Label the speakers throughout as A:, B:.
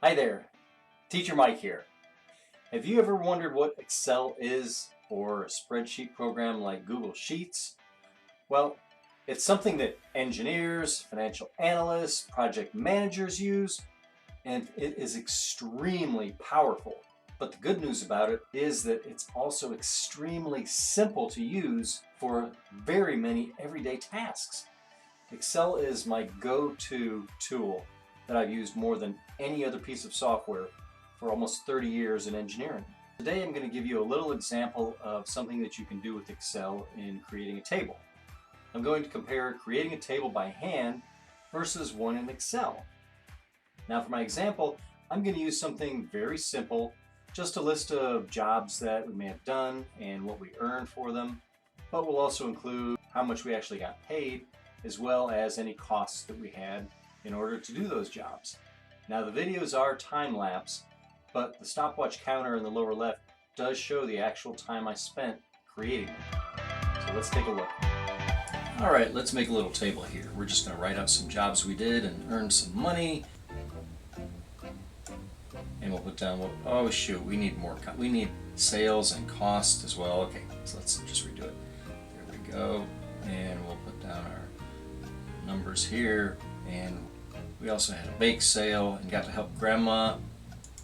A: Hi there, Teacher Mike here. Have you ever wondered what Excel is, or a spreadsheet program like Google Sheets? Well, it's something that engineers, financial analysts, project managers use, and it is extremely powerful. But the good news about it is that it's also extremely simple to use for very many everyday tasks. Excel is my go-to tool that I've used more than any other piece of software for almost 30 years in engineering. Today I'm going to give you a little example of something that you can do with Excel in creating a table. I'm going to compare creating a table by hand versus one in Excel. Now for my example, I'm going to use something very simple, just a list of jobs that we may have done and what we earned for them, but we'll also include how much we actually got paid, as well as any costs that we had in order to do those jobs. Now the videos are time-lapse, but the stopwatch counter in the lower left does show the actual time I spent creating them. So let's take a look. Alright, let's make a little table here. We're just going to write out some jobs we did and earn some money. And we'll put down what, oh shoot, we need more, we need sales and cost as well. Okay, so let's just redo it. There we go. And we'll put down our numbers here. And we also had a bake sale and got to help Grandma.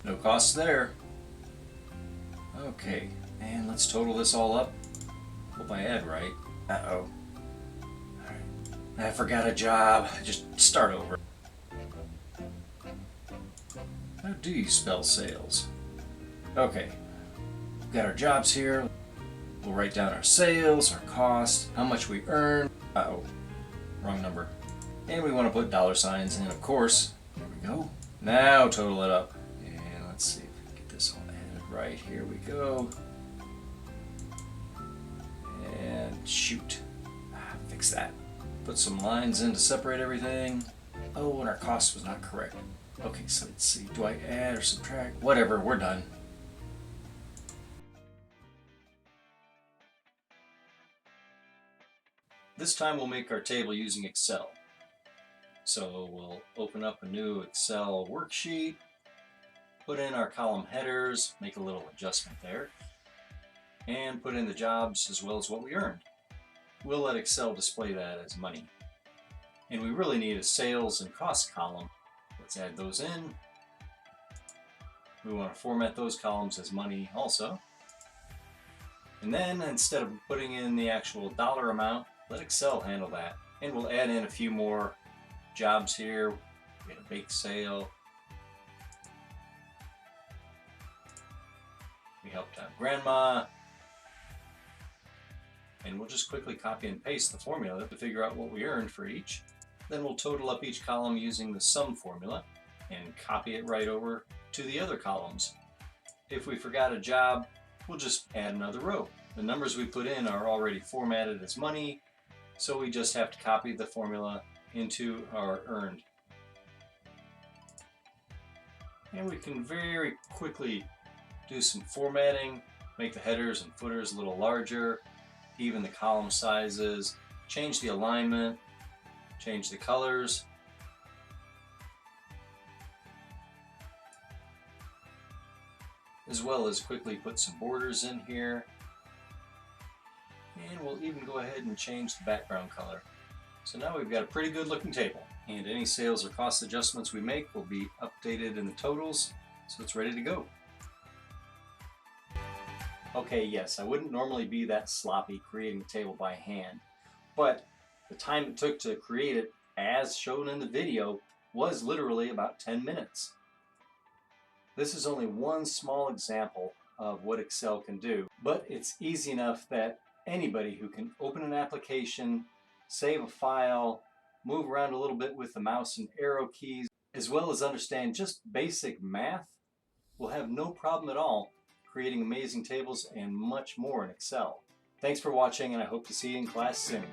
A: No costs there. Okay, and let's total this all up. Hope I add right. Uh-oh. Alright. I forgot a job. Just start over. How do you spell sales? Okay. We've got our jobs here. We'll write down our sales, our cost, how much we earn. Uh-oh. Wrong number. And we want to put dollar signs in, of course. There we go. Now total it up. And let's see if we can get this all added right. Here we go. And shoot. Fix that. Put some lines in to separate everything. Oh, and our cost was not correct. Okay, so let's see. Do I add or subtract? Whatever, we're done. This time we'll make our table using Excel. So we'll open up a new Excel worksheet, put in our column headers, make a little adjustment there, and put in the jobs as well as what we earned. We'll let Excel display that as money. And we really need a sales and cost column. Let's add those in. We want to format those columns as money also. And then instead of putting in the actual dollar amount, let Excel handle that. And we'll add in a few more jobs here. We had a bake sale. We helped out Grandma. And we'll just quickly copy and paste the formula to figure out what we earned for each. Then we'll total up each column using the sum formula and copy it right over to the other columns. If we forgot a job, we'll just add another row. The numbers we put in are already formatted as money, so we just have to copy the formula into our earned. And we can very quickly do some formatting, make the headers and footers a little larger, even the column sizes, change the alignment, change the colors. As well as quickly put some borders in here. And we'll even go ahead and change the background color. So now we've got a pretty good looking table, and any sales or cost adjustments we make will be updated in the totals, so it's ready to go. Okay, yes, I wouldn't normally be that sloppy creating a table by hand, but the time it took to create it, as shown in the video, was literally about 10 minutes. This is only one small example of what Excel can do, but it's easy enough that anybody who can open an application, save a file, move around a little bit with the mouse and arrow keys, as well as understand just basic math, will have no problem at all creating amazing tables and much more in Excel. Thanks for watching, and I hope to see you in class soon.